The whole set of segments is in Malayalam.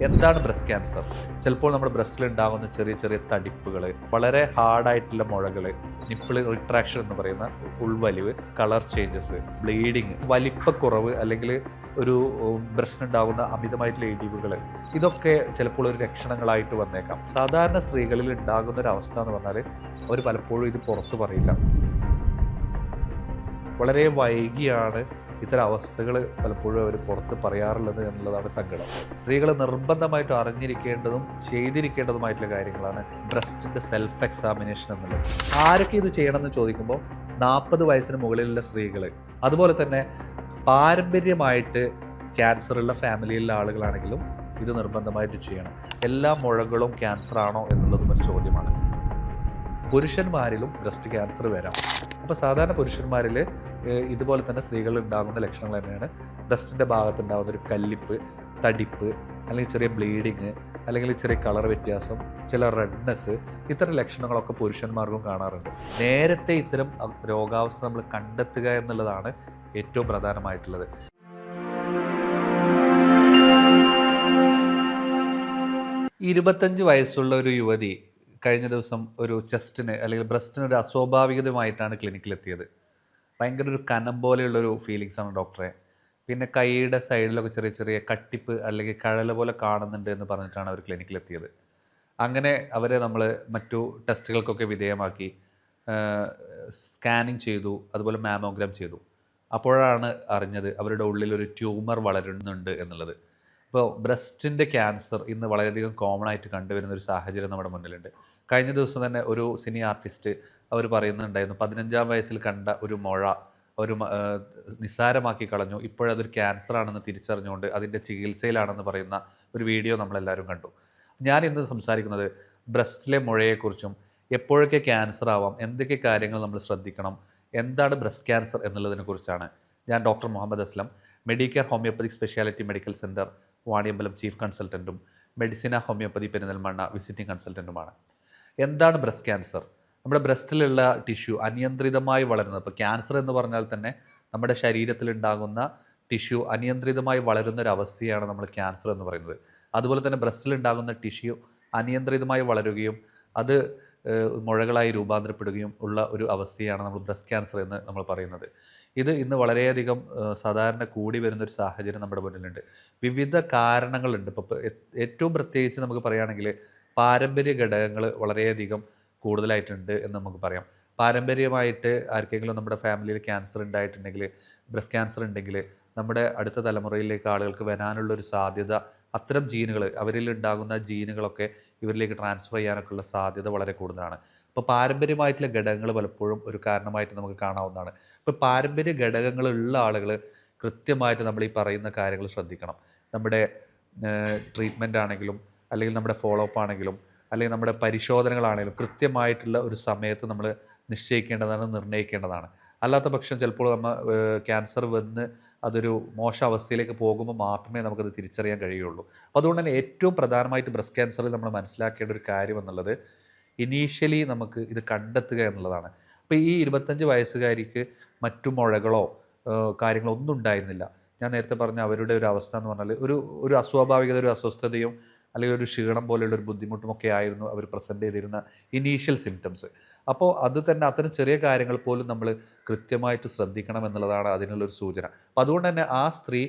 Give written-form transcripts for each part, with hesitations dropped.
എന്താണ് ബ്രസ്റ്റ് ക്യാൻസർ? ചിലപ്പോൾ നമ്മുടെ ബ്രസ്റ്റിൽ ഉണ്ടാകുന്ന ചെറിയ ചെറിയ തടിപ്പുകൾ, വളരെ ഹാർഡായിട്ടുള്ള മുഴകൾ, നിപ്പിൾ റിട്രാക്ഷൻ എന്ന് പറയുന്ന ഉൾവലിവ്, കളർ ചേഞ്ചസ്, ബ്ലീഡിങ്, വലിപ്പക്കുറവ് അല്ലെങ്കിൽ ഒരു ബ്രസ്റ്റിനുണ്ടാകുന്ന അമിതമായിട്ടുള്ള ഇടിവുകൾ, ഇതൊക്കെ ചിലപ്പോൾ ഒരു ലക്ഷണങ്ങളായിട്ട് വന്നേക്കാം. സാധാരണ സ്ത്രീകളിൽ ഉണ്ടാകുന്ന ഒരു അവസ്ഥ എന്ന് പറഞ്ഞാൽ അവർ പലപ്പോഴും ഇത് പുറത്തു പറയില്ല. വളരെ വൈകിയാണ് ഇത്തരം അവസ്ഥകൾ പലപ്പോഴും അവർ പുറത്ത് പറയാറുള്ളത് എന്നുള്ളതാണ് സങ്കടം. സ്ത്രീകൾ നിർബന്ധമായിട്ടും അറിഞ്ഞിരിക്കേണ്ടതും ചെയ്തിരിക്കേണ്ടതുമായിട്ടുള്ള കാര്യങ്ങളാണ് ബ്രസ്റ്റിൻ്റെ സെൽഫ് എക്സാമിനേഷൻ എന്നുള്ളത്. ആരൊക്കെ ഇത് ചെയ്യണമെന്ന് ചോദിക്കുമ്പോൾ 40 വയസ്സിന് മുകളിലുള്ള സ്ത്രീകൾ, അതുപോലെ തന്നെ പാരമ്പര്യമായിട്ട് ക്യാൻസറുള്ള ഫാമിലിയിലുള്ള ആളുകളാണെങ്കിലും ഇത് നിർബന്ധമായിട്ട് ചെയ്യണം. എല്ലാ മുഴകളും ക്യാൻസർ ആണോ എന്നുള്ളതും ഒരു ചോദ്യമാണ്. പുരുഷന്മാരിലും ബ്രസ്റ്റ് ക്യാൻസർ വരാം. അപ്പോൾ സാധാരണ പുരുഷന്മാരിൽ ഇതുപോലെ തന്നെ സ്ത്രീകളിൽ ഉണ്ടാകുന്ന ലക്ഷണങ്ങൾ തന്നെയാണ് ബ്രസ്റ്റിൻ്റെ ഭാഗത്തുണ്ടാകുന്ന ഒരു കല്ലിപ്പ്, തടിപ്പ്, അല്ലെങ്കിൽ ചെറിയ ബ്ലീഡിങ്, അല്ലെങ്കിൽ ചെറിയ കളർ വ്യത്യാസം, ചില റെഡ്നെസ്, ഇത്തരം ലക്ഷണങ്ങളൊക്കെ പുരുഷന്മാർക്കും കാണാറുണ്ട്. നേരത്തെ ഇത്തരം രോഗാവസ്ഥ നമ്മൾ കണ്ടെത്തുക എന്നുള്ളതാണ് ഏറ്റവും പ്രധാനമായിട്ടുള്ളത്. ഈ 25 വയസ്സുള്ള ഒരു യുവതി കഴിഞ്ഞ ദിവസം ഒരു ചെസ്റ്റിന് അല്ലെങ്കിൽ ബ്രസ്റ്റിന് ഒരു അസ്വാഭാവികതയുമായിട്ടാണ് ക്ലിനിക്കിലെത്തിയത്. ഭയങ്കര ഒരു കനം പോലെയുള്ളൊരു ഫീലിങ്സാണ് ഡോക്ടറെ. പിന്നെ കൈയുടെ സൈഡിലൊക്കെ ചെറിയ ചെറിയ കട്ടിപ്പ് അല്ലെങ്കിൽ കഴല പോലെ കാണുന്നുണ്ട് എന്ന് പറഞ്ഞിട്ടാണ് അവർ ക്ലിനിക്കിലെത്തിയത്. അങ്ങനെ അവരെ നമ്മൾ മറ്റു ടെസ്റ്റുകൾക്കൊക്കെ വിധേയമാക്കി, സ്കാനിങ് ചെയ്തു, അതുപോലെ മാമോഗ്രാം ചെയ്തു. അപ്പോഴാണ് അറിഞ്ഞത് അവരുടെ ഉള്ളിൽ ഒരു ട്യൂമർ വളരുന്നുണ്ട് എന്നുള്ളത്. ഇപ്പോൾ ബ്രസ്റ്റിൻ്റെ ക്യാൻസർ ഇന്ന് വളരെയധികം കോമൺ ആയിട്ട് കണ്ടുവരുന്ന ഒരു സാഹചര്യം നമ്മുടെ മുന്നിലുണ്ട്. കഴിഞ്ഞ ദിവസം തന്നെ ഒരു സിനി ആർട്ടിസ്റ്റ് അവർ പറയുന്നുണ്ടായിരുന്നു, 15-ാം വയസ്സിൽ കണ്ട ഒരു മുഴ ഒരു നിസ്സാരമാക്കി കളഞ്ഞു, ഇപ്പോഴതൊരു ക്യാൻസർ ആണെന്ന് തിരിച്ചറിഞ്ഞുകൊണ്ട് അതിൻ്റെ ചികിത്സയിലാണെന്ന് പറയുന്ന ഒരു വീഡിയോ നമ്മളെല്ലാവരും കണ്ടു. ഞാൻ ഇന്ന് സംസാരിക്കുന്നത് ബ്രസ്റ്റിലെ മുഴയെക്കുറിച്ചും എപ്പോഴൊക്കെ ക്യാൻസർ ആവാം, എന്തൊക്കെ കാര്യങ്ങൾ നമ്മൾ ശ്രദ്ധിക്കണം, എന്താണ് ബ്രസ്റ്റ് ക്യാൻസർ എന്നുള്ളതിനെക്കുറിച്ചാണ്. ഞാൻ doctor Muhammad Aslam, medicare homoeopathic speciality medical centre Vaniyambalam chief കൺസൾട്ടൻറ്റും മെഡിസിന ഹോമിയോപ്പതി പെരിന്തൽമണ്ണ വിസിറ്റിംഗ് കൺസൾട്ടൻറ്റുമാണ്. എന്താണ് ബ്രസ്റ്റ് ക്യാൻസർ? നമ്മുടെ ബ്രസ്റ്റിലുള്ള ടിഷ്യൂ അനിയന്ത്രിതമായി വളരുന്നത്, ഇപ്പോൾ ക്യാൻസർ എന്ന് പറഞ്ഞാൽ തന്നെ നമ്മുടെ ശരീരത്തിലുണ്ടാകുന്ന ടിഷ്യൂ അനിയന്ത്രിതമായി വളരുന്നൊരവസ്ഥയാണ് നമ്മൾ ക്യാൻസർ എന്ന് പറയുന്നത്. അതുപോലെ തന്നെ ബ്രസ്റ്റിലുണ്ടാകുന്ന ടിഷ്യൂ അനിയന്ത്രിതമായി വളരുകയും അത് മുഴകളായി രൂപാന്തരപ്പെടുകയും ഉള്ള ഒരു അവസ്ഥയാണ് നമ്മൾ ബ്രസ്റ്റ് ക്യാൻസർ എന്ന് നമ്മൾ പറയുന്നത്. ഇത് ഇന്ന് വളരെയധികം സാധാരണ കൂടി വരുന്നൊരു സാഹചര്യം നമ്മുടെ മുന്നിലുണ്ട്. വിവിധ കാരണങ്ങളുണ്ട്. ഇപ്പോൾ ഏറ്റവും പ്രത്യേകിച്ച് നമുക്ക് പറയുകയാണെങ്കിൽ പാരമ്പര്യ ഘടകങ്ങൾ വളരെയധികം കൂടുതലായിട്ടുണ്ട് എന്ന് നമുക്ക് പറയാം. പാരമ്പര്യമായിട്ട് ആർക്കെങ്കിലും നമ്മുടെ ഫാമിലിയിൽ ക്യാൻസർ ഉണ്ടായിട്ടുണ്ടെങ്കിൽ, ബ്രസ്റ്റ് ക്യാൻസർ ഉണ്ടെങ്കിൽ നമ്മുടെ അടുത്ത തലമുറയിലേക്ക് ആളുകൾക്ക് വരാനുള്ളൊരു സാധ്യത, അത്തരം ജീനുകൾ, അവരിൽ ഉണ്ടാകുന്ന ജീനുകളൊക്കെ ഇവരിലേക്ക് ട്രാൻസ്ഫർ ചെയ്യാനൊക്കെ ഉള്ള സാധ്യത വളരെ കൂടുതലാണ്. അപ്പോൾ പാരമ്പര്യമായിട്ടുള്ള ഘടകങ്ങൾ പലപ്പോഴും ഒരു കാരണമായിട്ട് നമുക്ക് കാണാവുന്നതാണ്. ഇപ്പോൾ പാരമ്പര്യ ഘടകങ്ങളുള്ള ആളുകൾ കൃത്യമായിട്ട് നമ്മൾ ഈ പറയുന്ന കാര്യങ്ങൾ ശ്രദ്ധിക്കണം. നമ്മുടെ ട്രീറ്റ്മെൻ്റ് ആണെങ്കിലും, അല്ലെങ്കിൽ നമ്മുടെ ഫോളോ അപ്പ് ആണെങ്കിലും, അല്ലെങ്കിൽ നമ്മുടെ പരിശോധനകളാണെങ്കിലും കൃത്യമായിട്ടുള്ള ഒരു സമയത്ത് നമ്മൾ നിശ്ചയിക്കേണ്ടതാണ്, നിർണ്ണയിക്കേണ്ടതാണ്. അല്ലാത്ത പക്ഷം ചിലപ്പോൾ നമ്മൾ ക്യാൻസർ വന്ന് അതൊരു മോശം അവസ്ഥയിലേക്ക് പോകുമ്പോൾ മാത്രമേ നമുക്കത് തിരിച്ചറിയാൻ കഴിയുള്ളൂ. അപ്പോൾ അതുകൊണ്ട് തന്നെ ഏറ്റവും പ്രധാനമായിട്ട് ബ്രസ്റ്റ് ക്യാൻസറിൽ നമ്മൾ മനസ്സിലാക്കേണ്ട ഒരു കാര്യം എന്നുള്ളത് ഇനീഷ്യലി നമുക്ക് ഇത് കണ്ടെത്തുക എന്നുള്ളതാണ്. അപ്പോൾ ഈ 25 വയസ്സുകാരിക്ക് മറ്റു മുഴകളോ കാര്യങ്ങളോ ഒന്നും ഉണ്ടായിരുന്നില്ല. ഞാൻ നേരത്തെ പറഞ്ഞ അവരുടെ ഒരു അവസ്ഥ എന്ന് പറഞ്ഞാൽ ഒരു അസ്വാഭാവികത, ഒരു അസ്വസ്ഥതയും അല്ലെങ്കിൽ ഒരു ക്ഷീണം പോലെയുള്ള ഒരു ബുദ്ധിമുട്ടുമൊക്കെ ആയിരുന്നു അവർ പ്രസൻറ്റ് ചെയ്തിരുന്ന ഇനീഷ്യൽ സിംറ്റംസ്. അപ്പോൾ അത് തന്നെ അത്തരം ചെറിയ കാര്യങ്ങൾ പോലും നമ്മൾ കൃത്യമായിട്ട് ശ്രദ്ധിക്കണം എന്നുള്ളതാണ് അതിനുള്ളൊരു സൂചന. അപ്പോൾ അതുകൊണ്ട് തന്നെ ആ സ്ത്രീ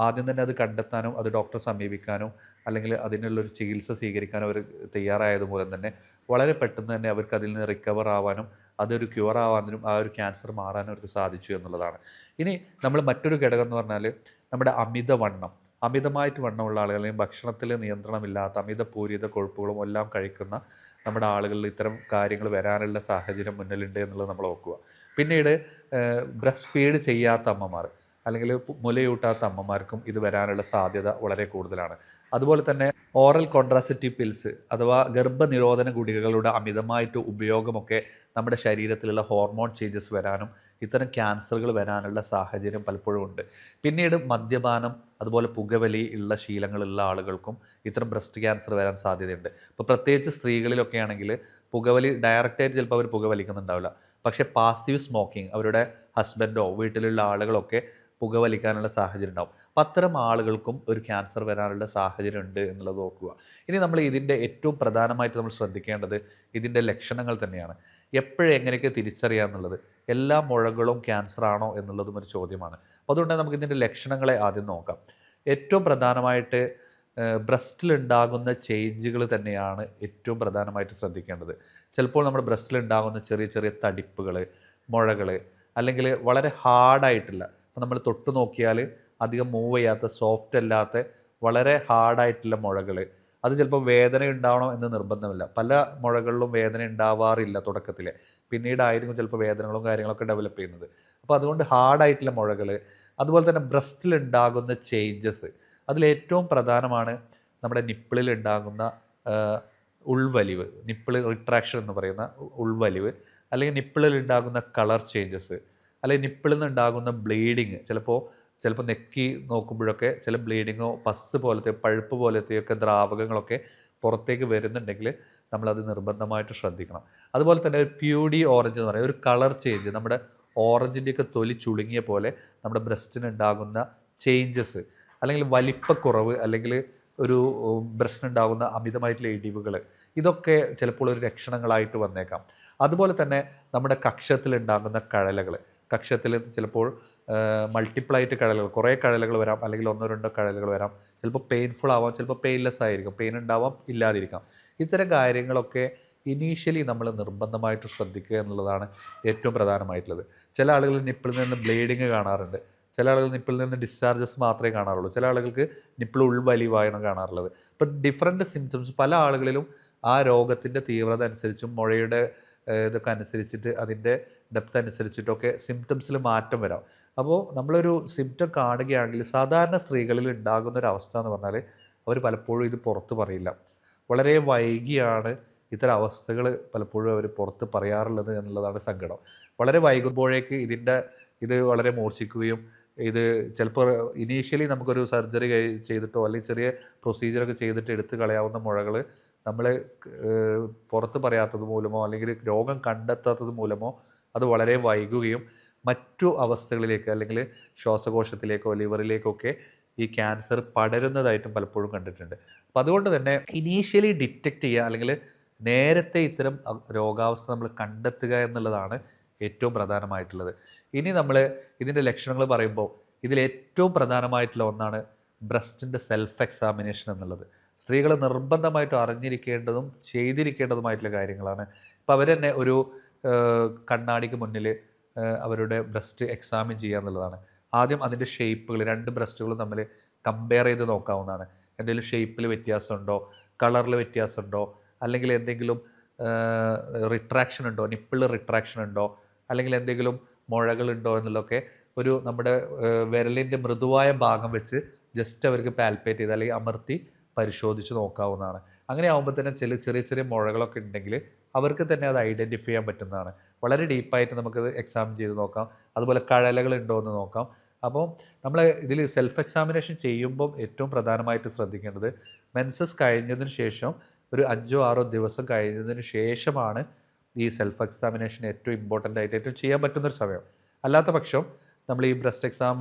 ആദ്യം തന്നെ അത് കണ്ടെത്താനും അത് ഡോക്ടറെ സമീപിക്കാനും അല്ലെങ്കിൽ അതിനുള്ളൊരു ചികിത്സ സ്വീകരിക്കാനും അവർ തയ്യാറായത് മൂലം തന്നെ വളരെ പെട്ടെന്ന് തന്നെ അവർക്ക് അതിൽ നിന്ന് റിക്കവർ ആവാനും അതൊരു ക്യൂർ ആവാനും ആ ഒരു ക്യാൻസർ മാറാനും അവർക്ക് സാധിച്ചു എന്നുള്ളതാണ്. ഇനി നമ്മൾ മറ്റൊരു ഘടകം എന്ന് പറഞ്ഞാൽ നമ്മുടെ അമിതവണ്ണം. അമിതമായിട്ട് വണ്ണമുള്ള ആളുകൾ, അല്ലെങ്കിൽ ഭക്ഷണത്തിൽ നിയന്ത്രണമില്ലാത്ത അമിതപൂരിത കൊഴുപ്പുകളും എല്ലാം കഴിക്കുന്ന നമ്മുടെ ആളുകളിൽ ഇത്തരം കാര്യങ്ങൾ വരാനുള്ള സാഹചര്യം മുന്നിലുണ്ട് എന്നുള്ളത് നമ്മൾ ഓർക്കുക. പിന്നീട് ബ്രസ്റ്റ് ഫീഡ് ചെയ്യാത്ത അമ്മമാർ അല്ലെങ്കിൽ മുലയൂട്ടാത്ത അമ്മമാർക്കും ഇത് വരാനുള്ള സാധ്യത വളരെ കൂടുതലാണ്. അതുപോലെ തന്നെ ഓറൽ കോൺട്രാസെപ്റ്റീവ് പിൽസ് അഥവാ ഗർഭനിരോധന ഗുളികകളുടെ അമിതമായിട്ട് ഉപയോഗമൊക്കെ നമ്മുടെ ശരീരത്തിലുള്ള ഹോർമോൺ ചേഞ്ചസ് വരാനും ഇത്തരം ക്യാൻസറുകൾ വരാനുള്ള സാഹചര്യം പലപ്പോഴും ഉണ്ട്. പിന്നീട് മദ്യപാനം, അതുപോലെ പുകവലി ഉള്ള ശീലങ്ങളുള്ള ആളുകൾക്കും ഇത്തരം ബ്രസ്റ്റ് ക്യാൻസർ വരാൻ സാധ്യതയുണ്ട്. ഇപ്പോൾ പ്രത്യേകിച്ച് സ്ത്രീകളിലൊക്കെ ആണെങ്കിൽ പുകവലി ഡയറക്റ്റായിട്ട് ചിലപ്പോൾ അവർ പുകവലിക്കുന്നുണ്ടാവില്ല, പക്ഷേ പാസീവ് സ്മോക്കിംഗ് അവരുടെ ഹസ്ബൻഡോ വീട്ടിലുള്ള ആളുകളൊക്കെ പുകവലിക്കാനുള്ള സാഹചര്യം ഉണ്ടാവും. അപ്പം അത്തരം ആളുകൾക്കും ഒരു ക്യാൻസർ വരാനുള്ള സാഹചര്യം ഉണ്ട് എന്നുള്ളത് നോക്കുക. ഇനി നമ്മൾ ഇതിൻ്റെ ഏറ്റവും പ്രധാനമായിട്ട് നമ്മൾ ശ്രദ്ധിക്കേണ്ടത് ഇതിൻ്റെ ലക്ഷണങ്ങൾ തന്നെയാണ്. എപ്പോഴും എങ്ങനെയൊക്കെ തിരിച്ചറിയുക എന്നുള്ളത്. എല്ലാ മുഴകളും ക്യാൻസർ ആണോ എന്നുള്ളതും ഒരു ചോദ്യമാണ്. അപ്പോൾ അതുകൊണ്ട് നമുക്ക് ഇതിൻ്റെ ലക്ഷണങ്ങളെ ആദ്യം നോക്കാം. ഏറ്റവും പ്രധാനമായിട്ട് ബ്രസ്റ്റിലുണ്ടാകുന്ന ചേഞ്ചുകൾ തന്നെയാണ് ഏറ്റവും പ്രധാനമായിട്ട് ശ്രദ്ധിക്കേണ്ടത്. ചിലപ്പോൾ നമ്മുടെ ബ്രസ്റ്റിലുണ്ടാകുന്ന ചെറിയ ചെറിയ തടിപ്പുകൾ, മുഴകൾ, അല്ലെങ്കിൽ വളരെ ഹാർഡായിട്ടില്ല, അപ്പോൾ നമ്മൾ തൊട്ട് നോക്കിയാൽ അധികം മൂവ് ചെയ്യാത്ത, സോഫ്റ്റ് അല്ലാത്ത, വളരെ ഹാർഡായിട്ടുള്ള മുഴകൾ. അത് ചിലപ്പോൾ വേദന ഉണ്ടാവണം എന്ന് നിർബന്ധമില്ല. പല മുഴകളിലും വേദന ഉണ്ടാവാറില്ല തുടക്കത്തിൽ, പിന്നീടായിരിക്കും ചിലപ്പോൾ വേദനകളും കാര്യങ്ങളൊക്കെ ഡെവലപ്പ് ചെയ്യുന്നത്. അപ്പോൾ അതുകൊണ്ട് ഹാർഡായിട്ടുള്ള മുഴകൾ, അതുപോലെ തന്നെ ബ്രസ്റ്റിലുണ്ടാകുന്ന ചേഞ്ചസ്, അതിലേറ്റവും പ്രധാനമാണ് നമ്മുടെ നിപ്പിളിൽ ഉണ്ടാകുന്ന ഉൾവലിവ്, നിപ്പിൾ റിട്രാക്ഷൻ എന്ന് പറയുന്ന ഉൾവലിവ്, അല്ലെങ്കിൽ നിപ്പിളിൽ ഉണ്ടാകുന്ന കളർ ചേഞ്ചസ്, അല്ലെങ്കിൽ നിപ്പിളിൽ നിന്ന് ഉണ്ടാകുന്ന ബ്ലീഡിങ്. ചിലപ്പോൾ നെക്കി നോക്കുമ്പോഴൊക്കെ ചില ബ്ലീഡിങ്ങോ പസ് പോലത്തെ, പഴുപ്പ് പോലത്തെയൊക്കെ ദ്രാവകങ്ങളൊക്കെ പുറത്തേക്ക് വരുന്നുണ്ടെങ്കിൽ നമ്മളത് നിർബന്ധമായിട്ട് ശ്രദ്ധിക്കണം. അതുപോലെ തന്നെ ഒരു പ്യൂഡി ഓറഞ്ച് എന്ന് പറയുന്ന ഒരു കളർ ചേഞ്ച്, നമ്മുടെ ഓറഞ്ചിൻ്റെയൊക്കെ തൊലി ചുളുങ്ങിയ പോലെ നമ്മുടെ ബ്രസ്റ്റിന് ഉണ്ടാകുന്ന ചേഞ്ചസ്, അല്ലെങ്കിൽ വലിപ്പക്കുറവ്, അല്ലെങ്കിൽ ഒരു ബ്രസ്റ്റിനുണ്ടാകുന്ന അമിതമായിട്ടുള്ള ഇടിവുകൾ, ഇതൊക്കെ ചിലപ്പോൾ ഒരു ലക്ഷണങ്ങളായിട്ട് വന്നേക്കാം. അതുപോലെ തന്നെ നമ്മുടെ കക്ഷത്തിലുണ്ടാകുന്ന കഴലകൾ, കക്ഷത്തിൽ ചിലപ്പോൾ മൾട്ടിപ്പിളായിട്ട് കഴലുകൾ, കുറേ കഴലുകൾ വരാം, അല്ലെങ്കിൽ ഒന്നോ രണ്ടോ കഴലുകൾ വരാം. ചിലപ്പോൾ പെയിൻഫുൾ ആവാം, ചിലപ്പോൾ പെയിൻലെസ് ആയിരിക്കും, പെയിൻ ഉണ്ടാവാം, ഇല്ലാതിരിക്കാം. ഇത്തരം കാര്യങ്ങളൊക്കെ ഇനീഷ്യലി നമ്മൾ നിർബന്ധമായിട്ട് ശ്രദ്ധിക്കുക എന്നുള്ളതാണ് ഏറ്റവും പ്രധാനമായിട്ടുള്ളത്. ചില ആളുകൾ നിപ്പിളിൽ നിന്ന് ബ്ലീഡിങ് കാണാറുണ്ട്, ചില ആളുകൾ നിപ്പിളിൽ നിന്ന് ഡിസ്ചാർജസ് മാത്രമേ കാണാറുള്ളൂ, ചില ആളുകൾക്ക് നിപ്പിൾ ഉൾവലിവായാണ് കാണാറുള്ളത്. ഇപ്പം ഡിഫറെൻറ്റ് സിംറ്റംസ് പല ആളുകളിലും ആ രോഗത്തിൻ്റെ തീവ്രത അനുസരിച്ചും മുഴയുടെ ഇതൊക്കെ അനുസരിച്ചിട്ട്, അതിൻ്റെ ഡെപ്ത് അനുസരിച്ചിട്ടൊക്കെ സിംറ്റംസിൽ മാറ്റം വരാം. അപ്പോൾ നമ്മളൊരു സിംറ്റം കാണുകയാണെങ്കിൽ സാധാരണ സ്ത്രീകളിൽ ഉണ്ടാകുന്നൊരവസ്ഥ എന്ന് പറഞ്ഞാൽ അവർ പലപ്പോഴും ഇത് പുറത്ത് പറയില്ല. വളരെ വൈകിയാണ് ഇത്തരം അവസ്ഥകൾ പലപ്പോഴും അവർ പുറത്ത് പറയാറുള്ളത് എന്നുള്ളതാണ് സങ്കടം. വളരെ വൈകുമ്പോഴേക്ക് ഇത് വളരെ മൂർച്ഛിക്കുകയും, ഇത് ചിലപ്പോൾ ഇനീഷ്യലി നമുക്കൊരു സർജറി ചെയ്തിട്ടോ അല്ലെങ്കിൽ ചെറിയ പ്രൊസീജിയറൊക്കെ ചെയ്തിട്ട് എടുത്ത് കളയാവുന്ന മുഴകൾ നമ്മൾ പുറത്ത് പറയാത്തത് മൂലമോ അല്ലെങ്കിൽ രോഗം കണ്ടെത്താത്തത് മൂലമോ അത് വളരെ വൈകുകയും മറ്റു അവസ്ഥകളിലേക്ക്, അല്ലെങ്കിൽ ശ്വാസകോശത്തിലേക്കോ ലിവറിലേക്കൊക്കെ ഈ ക്യാൻസർ പടരുന്നതായിട്ടും പലപ്പോഴും കണ്ടിട്ടുണ്ട്. അപ്പം അതുകൊണ്ട് തന്നെ ഇനീഷ്യലി ഡിറ്റക്റ്റ് ചെയ്യുക, അല്ലെങ്കിൽ നേരത്തെ ഇത്തരം രോഗാവസ്ഥ നമ്മൾ കണ്ടെത്തുക എന്നുള്ളതാണ് ഏറ്റവും പ്രധാനമായിട്ടുള്ളത്. ഇനി നമ്മൾ ഇതിൻ്റെ ലക്ഷണങ്ങൾ പറയുമ്പോൾ ഇതിലേറ്റവും പ്രധാനമായിട്ടുള്ള ഒന്നാണ് ബ്രസ്റ്റിൻ്റെ സെൽഫ് എക്സാമിനേഷൻ എന്നുള്ളത്. സ്ത്രീകൾ നിർബന്ധമായിട്ടും അറിഞ്ഞിരിക്കേണ്ടതും ചെയ്തിരിക്കേണ്ടതുമായിട്ടുള്ള കാര്യങ്ങളാണ്. ഇപ്പോൾ അവർ തന്നെ ഒരു കണ്ണാടിക്ക് മുന്നിൽ അവരുടെ ബ്രസ്റ്റ് എക്സാമിൻ ചെയ്യുക എന്നുള്ളതാണ്. ആദ്യം അതിൻ്റെ ഷേപ്പുകൾ, രണ്ട് ബ്രസ്റ്റുകളും തമ്മിൽ കമ്പയർ ചെയ്ത് നോക്കാവുന്നതാണ്. എന്തെങ്കിലും ഷേപ്പിൽ വ്യത്യാസമുണ്ടോ, കളറിൽ വ്യത്യാസമുണ്ടോ, അല്ലെങ്കിൽ എന്തെങ്കിലും റിട്രാക്ഷൻ ഉണ്ടോ, നിപ്പിൾ റിട്രാക്ഷൻ ഉണ്ടോ, അല്ലെങ്കിൽ എന്തെങ്കിലും മുഴകളുണ്ടോ എന്നുള്ളതൊക്കെ ഒരു നമ്മുടെ വിരലിൻ്റെ മൃദുവായ ഭാഗം വെച്ച് ജസ്റ്റ് അവർക്ക് പാൽപ്പേറ്റ് ചെയ്ത് അല്ലെങ്കിൽ അമർത്തി പരിശോധിച്ച് നോക്കാവുന്നതാണ്. അങ്ങനെ ആകുമ്പോൾ തന്നെ ചെറിയ ചെറിയ മുഴകളൊക്കെ ഉണ്ടെങ്കിൽ അവർക്ക് തന്നെ അത് ഐഡൻറ്റിഫൈ ചെയ്യാൻ പറ്റുന്നതാണ്. വളരെ ഡീപ്പായിട്ട് നമുക്കത് എക്സാമിൻ ചെയ്ത് നോക്കാം. അതുപോലെ കഴലകൾ ഉണ്ടോ എന്ന് നോക്കാം. അപ്പോൾ നമ്മൾ ഇതിൽ സെൽഫ് എക്സാമിനേഷൻ ചെയ്യുമ്പം ഏറ്റവും പ്രധാനമായിട്ട് ശ്രദ്ധിക്കേണ്ടത് മെൻസസ് കഴിഞ്ഞതിന് ശേഷം ഒരു 5-6 ദിവസം കഴിഞ്ഞതിന് ശേഷമാണ് ഈ സെൽഫ് എക്സാമിനേഷൻ ഏറ്റവും ഇമ്പോർട്ടൻ്റ് ആയിട്ട് ഏറ്റവും ചെയ്യാൻ പറ്റുന്നൊരു സമയം. അല്ലാത്ത പക്ഷം നമ്മൾ ഈ ബ്രസ്റ്റ് എക്സാം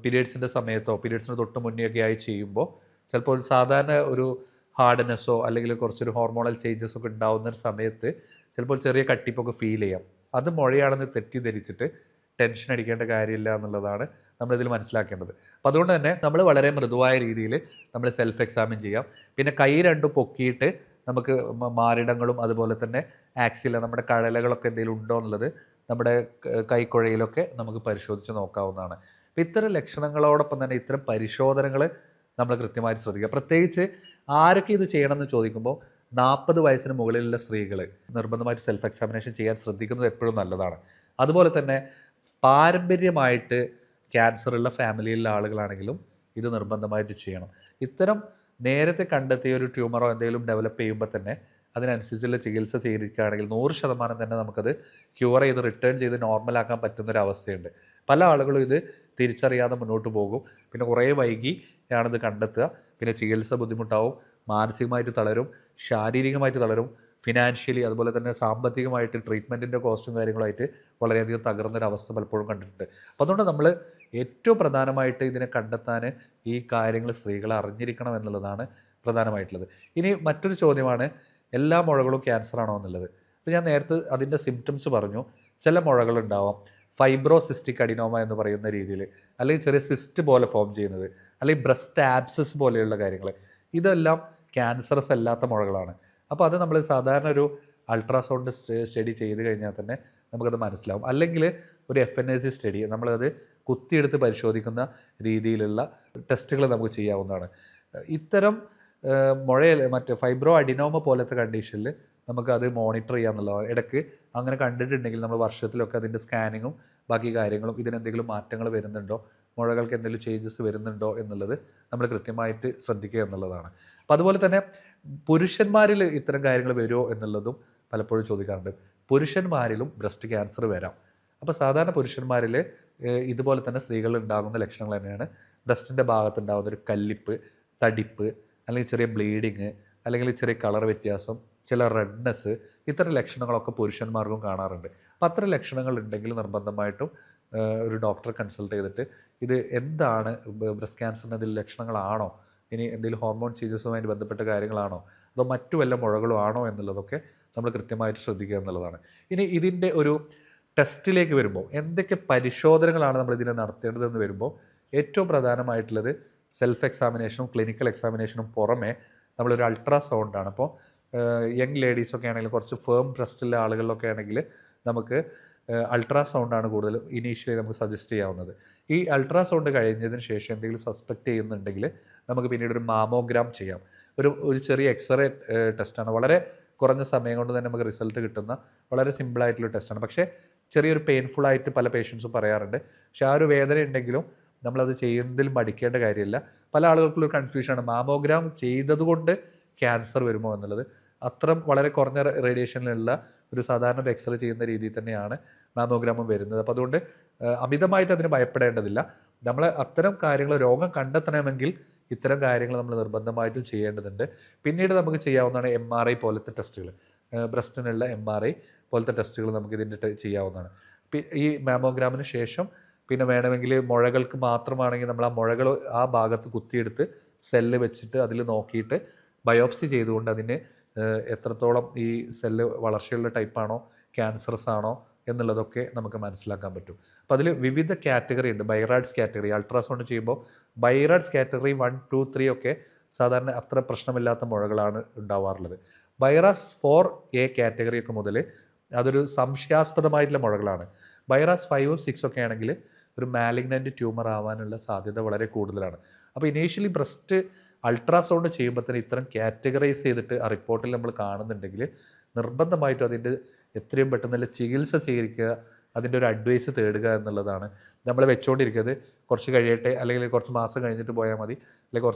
പീരിയഡ്സിൻ്റെ സമയത്തോ പീരിയഡ്സിന് തൊട്ട് മുന്നെയൊക്കെ ആയി ചെയ്യുമ്പോൾ ചിലപ്പോൾ ഒരു സാധാരണ ഒരു ഹാർഡ്നെസ്സോ അല്ലെങ്കിൽ കുറച്ചൊരു ഹോർമോണൽ ചേഞ്ചസ് ഒക്കെ ഉണ്ടാകുന്ന ഒരു സമയത്ത് ചിലപ്പോൾ ചെറിയ കട്ടിപ്പൊക്കെ ഫീൽ ചെയ്യാം. അത് മുഴയാണെന്ന് തെറ്റിദ്ധരിച്ചിട്ട് ടെൻഷൻ അടിക്കേണ്ട കാര്യമില്ല എന്നുള്ളതാണ് നമ്മളിതിൽ മനസ്സിലാക്കേണ്ടത്. അപ്പോൾ അതുകൊണ്ട് തന്നെ നമ്മൾ വളരെ മൃദുവായ രീതിയിൽ നമ്മൾ സെൽഫ് എക്സാമിൻ ചെയ്യാം. പിന്നെ കൈ രണ്ടും പൊക്കിയിട്ട് നമുക്ക് മാറിടങ്ങളും അതുപോലെ തന്നെ ആക്സില, നമ്മുടെ കഴലകളൊക്കെ എന്തെങ്കിലും ഉണ്ടോ എന്നുള്ളത് നമ്മുടെ കൈക്കുഴയിലൊക്കെ നമുക്ക് പരിശോധിച്ച് നോക്കാവുന്നതാണ്. അപ്പോൾ ഇത്തരം ലക്ഷണങ്ങളോടൊപ്പം തന്നെ ഇത്തരം പരിശോധനകൾ നമ്മൾ കൃത്യമായിട്ട് ശ്രദ്ധിക്കുക. പ്രത്യേകിച്ച് ആരൊക്കെ ഇത് ചെയ്യണമെന്ന് ചോദിക്കുമ്പോൾ 40 വയസ്സിന് മുകളിലുള്ള സ്ത്രീകൾ നിർബന്ധമായിട്ട് സെൽഫ് എക്സാമിനേഷൻ ചെയ്യാൻ ശ്രദ്ധിക്കുന്നത് എപ്പോഴും നല്ലതാണ്. അതുപോലെ തന്നെ പാരമ്പര്യമായിട്ട് ക്യാൻസറുള്ള ഫാമിലിയിലുള്ള ആളുകളാണെങ്കിലും ഇത് നിർബന്ധമായിട്ട് ചെയ്യണം. ഇത്തരം നേരത്തെ കണ്ടെത്തിയ ഒരു ട്യൂമറോ എന്തെങ്കിലും ഡെവലപ്പ് ചെയ്യുമ്പോൾ തന്നെ അതിനനുസരിച്ചുള്ള ചികിത്സ ചെയ്തിരിക്കുകയാണെങ്കിൽ 100% തന്നെ നമുക്കത് ക്യൂർ ചെയ്ത് റിട്ടേൺ ചെയ്ത് നോർമലാക്കാൻ പറ്റുന്നൊരവസ്ഥയുണ്ട്. പല ആളുകളും ഇത് തിരിച്ചറിയാതെ മുന്നോട്ട് പോകും. പിന്നെ കുറേ വൈകിയാണിത് കണ്ടെത്തുക. പിന്നെ ചികിത്സ ബുദ്ധിമുട്ടാവും, മാനസികമായിട്ട് തളരും, ശാരീരികമായിട്ട് തളരും, ഫിനാൻഷ്യലി അതുപോലെ തന്നെ സാമ്പത്തികമായിട്ട് ട്രീറ്റ്മെൻറ്റിൻ്റെ കോസ്റ്റും കാര്യങ്ങളായിട്ട് വളരെയധികം തകർന്നൊരവസ്ഥ പലപ്പോഴും കണ്ടിട്ടുണ്ട്. അപ്പോൾ അതുകൊണ്ട് നമ്മൾ ഏറ്റവും പ്രധാനമായിട്ട് ഇതിനെ കണ്ടെത്താൻ ഈ കാര്യങ്ങൾ സ്ത്രീകൾ അറിഞ്ഞിരിക്കണം എന്നുള്ളതാണ് പ്രധാനമായിട്ടുള്ളത്. ഇനി മറ്റൊരു ചോദ്യമാണ് എല്ലാ മുഴകളും ക്യാൻസർ ആണോ എന്നുള്ളത്. അപ്പോൾ ഞാൻ നേരത്തെ അതിൻ്റെ സിംറ്റംസ് പറഞ്ഞു. ചില മുഴകളുണ്ടാവാം ഫൈബ്രോസിസ്റ്റിക് അഡിനോമ എന്ന് പറയുന്ന രീതിയിൽ, അല്ലെങ്കിൽ ചെറിയ സിസ്റ്റ് പോലെ ഫോം ചെയ്യുന്നത്, അല്ലെങ്കിൽ ബ്രസ്റ്റ് ആബ്സസ് പോലെയുള്ള കാര്യങ്ങൾ. ഇതെല്ലാം ക്യാൻസറസ് അല്ലാത്ത മുഴകളാണ്. അപ്പോൾ അത് നമ്മൾ സാധാരണ ഒരു അൾട്രാസൗണ്ട് സ്റ്റഡി ചെയ്ത് കഴിഞ്ഞാൽ തന്നെ നമുക്കത് മനസ്സിലാവും. അല്ലെങ്കിൽ ഒരു FNAC സ്റ്റഡി, നമ്മളത് കുത്തിയെടുത്ത് പരിശോധിക്കുന്ന രീതിയിലുള്ള ടെസ്റ്റുകൾ നമുക്ക് ചെയ്യാവുന്നതാണ്. ഇത്തരം മറ്റേ ഫൈബ്രോ അഡിനോമ പോലത്തെ കണ്ടീഷനിൽ നമുക്കത് മോണിറ്റർ ചെയ്യാന്നുള്ളതാണ്. ഇടയ്ക്ക് അങ്ങനെ കണ്ടിട്ടുണ്ടെങ്കിൽ നമ്മൾ വർഷത്തിലൊക്കെ അതിൻ്റെ സ്കാനിങ്ങും ബാക്കി കാര്യങ്ങളും ഇതിനെന്തെങ്കിലും മാറ്റങ്ങൾ വരുന്നുണ്ടോ, മുഴകൾക്ക് എന്തെങ്കിലും ചേഞ്ചസ് വരുന്നുണ്ടോ എന്നുള്ളത് നമ്മൾ കൃത്യമായിട്ട് ശ്രദ്ധിക്കുക എന്നുള്ളതാണ്. അപ്പോൾ അതുപോലെ തന്നെ പുരുഷന്മാരിൽ ഇത്തരം കാര്യങ്ങൾ വരുമോ എന്നുള്ളതും പലപ്പോഴും ചോദിക്കാറുണ്ട്. പുരുഷന്മാരിലും ബ്രസ്റ്റ് ക്യാൻസർ വരാം. അപ്പോൾ സാധാരണ പുരുഷന്മാരിൽ ഇതുപോലെ തന്നെ സ്ത്രീകളിൽ ഉണ്ടാകുന്ന ലക്ഷണങ്ങൾ തന്നെയാണ് ബ്രസ്റ്റിൻ്റെ ഭാഗത്തുണ്ടാകുന്ന ഒരു കല്ലിപ്പ്, തടിപ്പ്, അല്ലെങ്കിൽ ചെറിയ ബ്ലീഡിങ്, അല്ലെങ്കിൽ ചെറിയ കളർ വ്യത്യാസം, ചില റെഡ്നെസ്, ഇത്തരം ലക്ഷണങ്ങളൊക്കെ പുരുഷന്മാർക്കും കാണാറുണ്ട്. അപ്പോൾ അത്തരം ലക്ഷണങ്ങൾ ഉണ്ടെങ്കിൽ നിർബന്ധമായിട്ടും ഒരു ഡോക്ടറെ കൺസൾട്ട് ചെയ്തിട്ട് ഇത് എന്താണ്, ബ്രസ്റ്റ് ക്യാൻസറിന് എന്തെങ്കിലും ലക്ഷണങ്ങളാണോ, ഇനി എന്തെങ്കിലും ഹോർമോൺ ചേഞ്ചസുമായി ബന്ധപ്പെട്ട കാര്യങ്ങളാണോ, അതോ മറ്റു വല്ല മുഴകളും ആണോ എന്നുള്ളതൊക്കെ നമ്മൾ കൃത്യമായിട്ട് ശ്രദ്ധിക്കുക എന്നുള്ളതാണ്. ഇനി ഇതിൻ്റെ ഒരു ടെസ്റ്റിലേക്ക് വരുമ്പോൾ എന്തൊക്കെ പരിശോധനകളാണ് നമ്മൾ ഇതിനെ നടത്തേണ്ടതെന്ന് വരുമ്പോൾ ഏറ്റവും പ്രധാനമായിട്ടുള്ളത് സെൽഫ് എക്സാമിനേഷനും ക്ലിനിക്കൽ എക്സാമിനേഷനും പുറമെ നമ്മളൊരു അൾട്രാസൗണ്ടാണ്. അപ്പോൾ യങ് ലേഡീസൊക്കെ ആണെങ്കിൽ, കുറച്ച് ഫേം ബ്രസ്റ്റുള്ള ആളുകളിലൊക്കെ ആണെങ്കിൽ നമുക്ക് അൾട്രാസൗണ്ടാണ് കൂടുതൽ ഇനീഷ്യലി നമുക്ക് സജസ്റ്റ് ചെയ്യാവുന്നത്. ഈ അൾട്രാസൗണ്ട് കഴിഞ്ഞതിന് ശേഷം എന്തെങ്കിലും സസ്പെക്റ്റ് ചെയ്യുന്നുണ്ടെങ്കിൽ നമുക്ക് പിന്നീട് ഒരു മാമോഗ്രാം ചെയ്യാം. ഒരു ചെറിയ എക്സ്റേ ടെസ്റ്റാണ്. വളരെ കുറഞ്ഞ സമയം കൊണ്ട് തന്നെ നമുക്ക് റിസൾട്ട് കിട്ടുന്ന വളരെ സിമ്പിളായിട്ടുള്ള ടെസ്റ്റാണ്. പക്ഷേ ചെറിയൊരു പെയിൻഫുള്ളായിട്ട് പല പേഷ്യൻസും പറയാറുണ്ട്. പക്ഷേ ആ ഒരു വേദന ഉണ്ടെങ്കിലും നമ്മളത് ചെയ്യുന്നതിൽ മടിക്കേണ്ട കാര്യമില്ല. പല ആളുകൾക്കുള്ള കൺഫ്യൂഷനാണ്, മാമോഗ്രാം ചെയ്തതുകൊണ്ട് ക്യാൻസർ വരുമോ എന്നുള്ളത്. അത്തരം വളരെ കുറഞ്ഞ റേഡിയേഷനിലുള്ള ഒരു സാധാരണ ഒരു എക്സ്റേ ചെയ്യുന്ന രീതിയിൽ തന്നെയാണ് മാമോഗ്രാമും വരുന്നത്. അപ്പോൾ അതുകൊണ്ട് അമിതമായിട്ട് അതിന് ഭയപ്പെടേണ്ടതില്ല. നമ്മൾ അത്തരം കാര്യങ്ങൾ, രോഗം കണ്ടെത്തണമെങ്കിൽ ഇത്തരം കാര്യങ്ങൾ നമ്മൾ നിർബന്ധമായിട്ടും ചെയ്യേണ്ടതുണ്ട്. പിന്നീട് നമുക്ക് ചെയ്യാവുന്നതാണ് MRI പോലത്തെ ടെസ്റ്റുകൾ. ബ്രസ്റ്റിനുള്ള MRI പോലത്തെ ടെസ്റ്റുകൾ നമുക്ക് ഇതിൻ്റെ ചെയ്യാവുന്നതാണ്. ഈ മാമോഗ്രാമിന് ശേഷം പിന്നെ വേണമെങ്കിൽ മുഴകൾക്ക് മാത്രമാണെങ്കിൽ നമ്മൾ ആ മുഴകൾ ആ ഭാഗത്ത് കുത്തിയെടുത്ത് സെല്ല് വെച്ചിട്ട് അതിൽ നോക്കിയിട്ട് ബയോപ്സി ചെയ്തുകൊണ്ട് അതിന് എത്രത്തോളം ഈ സെല്ല് വളർച്ചയുള്ള ടൈപ്പാണോ ക്യാൻസറസ് ആണോ എന്നുള്ളതൊക്കെ നമുക്ക് മനസ്സിലാക്കാൻ പറ്റും. അപ്പോൾ അതിൽ വിവിധ കാറ്റഗറി ഉണ്ട്. ബൈറാഡ്സ് കാറ്റഗറി അൾട്രാസൗണ്ട് ചെയ്യുമ്പോൾ ബൈറാഡ്സ് കാറ്റഗറി 1, 2, 3 ഒക്കെ സാധാരണ അത്ര പ്രശ്നമില്ലാത്ത മുഴകളാണ് ഉണ്ടാവാറുള്ളത്. ബൈറാസ് 4A കാറ്റഗറി ഒക്കെ മുതൽ അതൊരു സംശയാസ്പദമായിട്ടുള്ള മുഴകളാണ്. ബൈറാസ് 5ഉം 6 ഒക്കെ ആണെങ്കിൽ ഒരു മാലിഗ്നൻ്റ് ട്യൂമർ ആവാനുള്ള സാധ്യത വളരെ കൂടുതലാണ്. അപ്പോൾ ഇനീഷ്യലി ബ്രസ്റ്റ് അൾട്രാസൗണ്ട് ചെയ്യുമ്പോൾ തന്നെ ഇത്തരം കാറ്റഗറൈസ് ചെയ്തിട്ട് ആ റിപ്പോർട്ടിൽ നമ്മൾ കാണുന്നുണ്ടെങ്കിൽ നിർബന്ധമായിട്ടും അതിൻ്റെ എത്രയും പെട്ടെന്നുള്ള ചികിത്സ സ്വീകരിക്കുക, അതിൻ്റെ ഒരു അഡ്വൈസ് തേടുക എന്നുള്ളതാണ്. നമ്മൾ വെച്ചുകൊണ്ടിരിക്കുന്നത് കുറച്ച് കഴിയട്ടെ, അല്ലെങ്കിൽ കുറച്ച് മാസം കഴിഞ്ഞിട്ട് പോയാൽ മതി, അല്ലെങ്കിൽ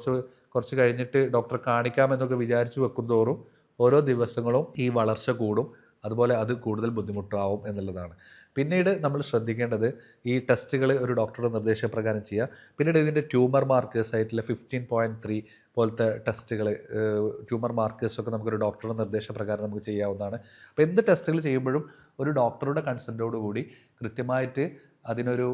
കുറച്ച് കഴിഞ്ഞിട്ട് ഡോക്ടറെ കാണിക്കാമെന്നൊക്കെ വിചാരിച്ച് വെക്കുന്തോറും ഓരോ ദിവസങ്ങളും ഈ വളർച്ച കൂടും. അതുപോലെ അത് കൂടുതൽ ബുദ്ധിമുട്ടാവും എന്നുള്ളതാണ്. പിന്നീട് നമ്മൾ ശ്രദ്ധിക്കേണ്ടത് ഈ ടെസ്റ്റുകൾ ഒരു ഡോക്ടറുടെ നിർദ്ദേശപ്രകാരം ചെയ്യുക. പിന്നീട് ഇതിൻ്റെ ട്യൂമർ മാർക്കേഴ്സ് ആയിട്ടുള്ള 15.3 പോലത്തെ ടെസ്റ്റുകൾ, ട്യൂമർ മാർക്കേഴ്സൊക്കെ നമുക്കൊരു ഡോക്ടറുടെ നിർദ്ദേശപ്രകാരം നമുക്ക് ചെയ്യാവുന്നതാണ്. അപ്പോൾ എന്ത് ടെസ്റ്റുകൾ ചെയ്യുമ്പോഴും ഒരു ഡോക്ടറുടെ കൺസെൻറ്റോടുകൂടി കൃത്യമായിട്ട് അതിനൊരു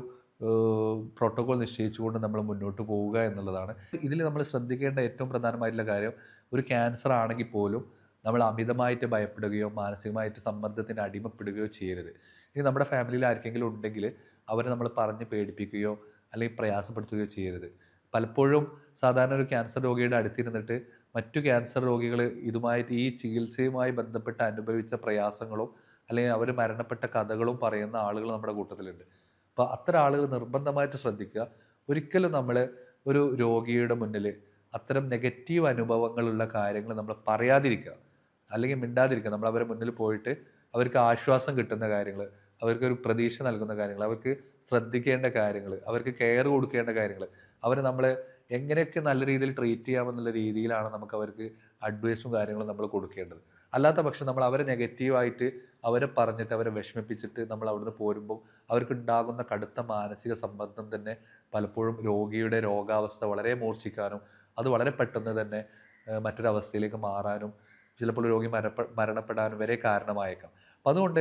പ്രോട്ടോകോൾ നിശ്ചയിച്ചുകൊണ്ട് നമ്മൾ മുന്നോട്ട് പോവുക എന്നുള്ളതാണ്. ഇതിൽ നമ്മൾ ശ്രദ്ധിക്കേണ്ട ഏറ്റവും പ്രധാനമായിട്ടുള്ള കാര്യം, ഒരു ക്യാൻസർ ആണെങ്കിൽ പോലും നമ്മൾ അമിതമായിട്ട് ഭയപ്പെടുകയോ മാനസികമായിട്ട് സമ്മർദ്ദത്തിന് അടിമപ്പെടുകയോ ചെയ്യരുത്. ഇനി നമ്മുടെ ഫാമിലിയിൽ ആർക്കെങ്കിലും ഉണ്ടെങ്കിൽ അവരെ നമ്മൾ പറഞ്ഞ് പേടിപ്പിക്കുകയോ അല്ലെങ്കിൽ പ്രയാസപ്പെടുത്തുകയോ ചെയ്യരുത്. പലപ്പോഴും സാധാരണ ഒരു ക്യാൻസർ രോഗിയുടെ അടുത്തിരുന്നിട്ട് മറ്റു ക്യാൻസർ രോഗികൾ ഇതുമായിട്ട് ഈ ചികിത്സയുമായി ബന്ധപ്പെട്ട് അനുഭവിച്ച പ്രയാസങ്ങളും അല്ലെങ്കിൽ അവർ മരണപ്പെട്ട കഥകളും പറയുന്ന ആളുകൾ നമ്മുടെ കൂട്ടത്തിലുണ്ട്. അപ്പോൾ അത്തരം ആളുകൾ നിർബന്ധമായിട്ട് ശ്രദ്ധിക്കുക. ഒരിക്കലും നമ്മൾ ഒരു രോഗിയുടെ മുന്നിൽ അത്തരം നെഗറ്റീവ് അനുഭവങ്ങളുള്ള കാര്യങ്ങൾ നമ്മൾ പറയാതിരിക്കുക, അല്ലെങ്കിൽ മിണ്ടാതിരിക്കുക. നമ്മൾ അവരുടെ മുന്നിൽ പോയിട്ട് അവർക്ക് ആശ്വാസം കിട്ടുന്ന കാര്യങ്ങൾ, അവർക്കൊരു പ്രതീക്ഷ നൽകുന്ന കാര്യങ്ങൾ, അവർക്ക് ശ്രദ്ധിക്കേണ്ട കാര്യങ്ങൾ, അവർക്ക് കെയർ കൊടുക്കേണ്ട കാര്യങ്ങൾ, അവർ നമ്മൾ എങ്ങനെയൊക്കെ നല്ല രീതിയിൽ ട്രീറ്റ് ചെയ്യാമെന്നുള്ള രീതിയിലാണ് നമുക്ക് അവർക്ക് അഡ്വൈസും കാര്യങ്ങളും നമ്മൾ കൊടുക്കേണ്ടത്. അല്ലാത്ത പക്ഷം നമ്മൾ അവരെ നെഗറ്റീവായിട്ട് അവരെ പറഞ്ഞിട്ട് അവരെ വിഷമിപ്പിച്ചിട്ട് നമ്മൾ അവിടുന്ന് പോരുമ്പോൾ അവർക്കുണ്ടാകുന്ന കടുത്ത മാനസിക സമ്മർദ്ദം തന്നെ പലപ്പോഴും രോഗിയുടെ രോഗാവസ്ഥ വളരെ മൂർച്ഛിക്കാനും അത് വളരെ പെട്ടെന്ന് തന്നെ മറ്റൊരവസ്ഥയിലേക്ക് മാറാനും ചിലപ്പോൾ രോഗി മരണപ്പെടാൻ വരെ കാരണമായേക്കാം. അപ്പം അതുകൊണ്ട്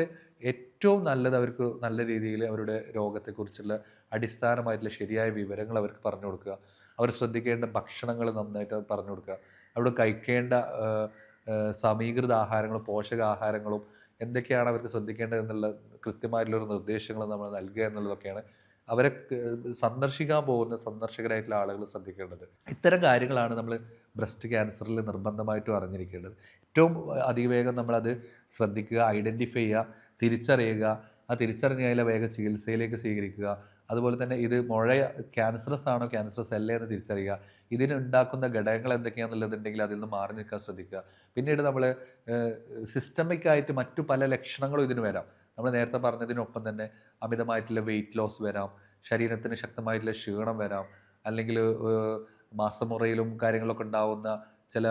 ഏറ്റവും നല്ലത് അവർക്ക് നല്ല രീതിയിൽ അവരുടെ രോഗത്തെക്കുറിച്ചുള്ള അടിസ്ഥാനമായിട്ടുള്ള ശരിയായ വിവരങ്ങൾ അവർക്ക് പറഞ്ഞു കൊടുക്കുക. അവർ ശ്രദ്ധിക്കേണ്ട ഭക്ഷണങ്ങൾ നന്നായിട്ട് പറഞ്ഞു കൊടുക്കുക. അവിടെ കഴിക്കേണ്ട സമീകൃത ആഹാരങ്ങളും പോഷകാഹാരങ്ങളും എന്തൊക്കെയാണ് അവർക്ക് ശ്രദ്ധിക്കേണ്ടത് എന്നുള്ള കൃത്യമായിട്ടുള്ളൊരു നിർദ്ദേശങ്ങൾ നമ്മൾ നൽകുക എന്നുള്ളതൊക്കെയാണ് അവരെ സന്ദർശിക്കാൻ പോകുന്ന സന്ദർശകരായിട്ടുള്ള ആളുകൾ ശ്രദ്ധിക്കേണ്ടത്. ഇത്തരം കാര്യങ്ങളാണ് നമ്മൾ ബ്രസ്റ്റ് ക്യാൻസറിൽ നിർബന്ധമായിട്ടും അറിഞ്ഞിരിക്കേണ്ടത്. ഏറ്റവും അതിവേഗം നമ്മളത് ശ്രദ്ധിക്കുക, ഐഡൻറ്റിഫൈ ചെയ്യുക, തിരിച്ചറിയുക. ആ തിരിച്ചറിഞ്ഞതിലെ വേഗം ചികിത്സയിലേക്ക് സ്വീകരിക്കുക. അതുപോലെ തന്നെ ഇത് ക്യാൻസറസ് ആണോ ക്യാൻസറസ് അല്ലേ എന്ന് തിരിച്ചറിയുക. ഇതിനുണ്ടാക്കുന്ന ഘടകങ്ങൾ എന്തൊക്കെയാണെന്നുള്ളതുണ്ടെങ്കിൽ അതിൽ നിന്ന് മാറി നിൽക്കാൻ ശ്രദ്ധിക്കുക. പിന്നീട് നമ്മൾ സിസ്റ്റമിക് ആയിട്ട് മറ്റു പല ലക്ഷണങ്ങളും ഇതിന് വരാം. നമ്മൾ നേരത്തെ പറഞ്ഞതിനൊപ്പം തന്നെ അമിതമായിട്ടുള്ള വെയിറ്റ് ലോസ് വരാം, ശരീരത്തിന് ശക്തമായിട്ടുള്ള ക്ഷീണം വരാം, അല്ലെങ്കിൽ മാസമുറയിലും കാര്യങ്ങളൊക്കെ ഉണ്ടാവുന്ന ചില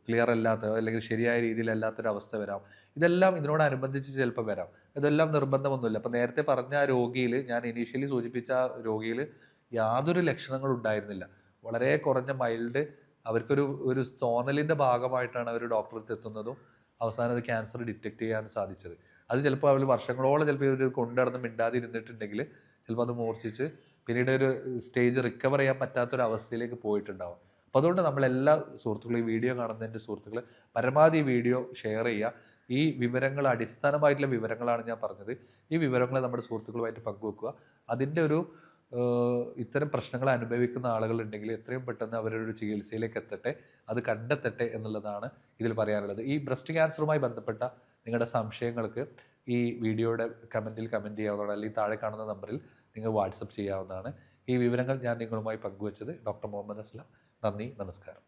ക്ലിയർ അല്ലാത്ത അല്ലെങ്കിൽ ശരിയായ രീതിയിലല്ലാത്തൊരവസ്ഥ വരാം. ഇതെല്ലാം ഇതിനോടനുബന്ധിച്ച് ചിലപ്പോൾ വരാം. ഇതെല്ലാം നിർബന്ധമൊന്നുമില്ല. അപ്പോൾ നേരത്തെ പറഞ്ഞ ആ രോഗിയിൽ, ഞാൻ ഇനീഷ്യലി സൂചിപ്പിച്ച ആ രോഗിയിൽ യാതൊരു ലക്ഷണങ്ങളും ഉണ്ടായിരുന്നില്ല. വളരെ കുറഞ്ഞ മൈൽഡ്, അവർക്കൊരു തോന്നലിൻ്റെ ഭാഗമായിട്ടാണ് അവർ ഡോക്ടറെ അടുത്ത് എത്തുന്നതും അവസാനം അത് ക്യാൻസർ ഡിറ്റക്ട് ചെയ്യാൻ സാധിച്ചത്. അത് ചിലപ്പോൾ അവർ വർഷങ്ങളോളം ചിലപ്പോൾ ഇവർ കൊണ്ടുനടന്ന് മിണ്ടാതെ ഇരുന്നിട്ടുണ്ടെങ്കിൽ ചിലപ്പോൾ അത് മൂർച്ഛിച്ച് പിന്നീട് ഒരു സ്റ്റേജ് റിക്കവർ ചെയ്യാൻ പറ്റാത്തൊരവസ്ഥയിലേക്ക് പോയിട്ടുണ്ടാവും. അപ്പോൾ അതുകൊണ്ട് നമ്മളെല്ലാ സുഹൃത്തുക്കളും, ഈ വീഡിയോ കാണുന്ന എൻ്റെ സുഹൃത്തുക്കൾ പരമാവധി ഈ വീഡിയോ ഷെയർ ചെയ്യുക. ഈ വിവരങ്ങൾ അടിസ്ഥാനമായിട്ടുള്ള വിവരങ്ങളാണ് ഞാൻ പറഞ്ഞത്. ഈ വിവരങ്ങൾ നമ്മുടെ സുഹൃത്തുക്കളുമായിട്ട് പങ്കുവെക്കുക. അതിൻ്റെ ഇത്തരം പ്രശ്നങ്ങൾ അനുഭവിക്കുന്ന ആളുകളുണ്ടെങ്കിൽ എത്രയും പെട്ടെന്ന് അവരൊരു ചികിത്സയിലേക്ക് എത്തട്ടെ, അത് കണ്ടെത്തട്ടെ എന്നുള്ളതാണ് ഇതിൽ പറയാനുള്ളത്. ഈ ബ്രസ്റ്റ് ക്യാൻസറുമായി ബന്ധപ്പെട്ട നിങ്ങളുടെ സംശയങ്ങൾക്ക് ഈ വീഡിയോയുടെ കമൻറ്റിൽ കമൻറ്റ് ചെയ്യാവുന്നതാണ്, അല്ലെങ്കിൽ താഴെ കാണുന്ന നമ്പറിൽ നിങ്ങൾ വാട്സപ്പ് ചെയ്യാവുന്നതാണ്. ഈ വിവരങ്ങൾ ഞാൻ നിങ്ങളുമായി പങ്കുവച്ചത് ഡോക്ടർ മുഹമ്മദ് അസ്ലം. നന്ദി, നമസ്കാരം.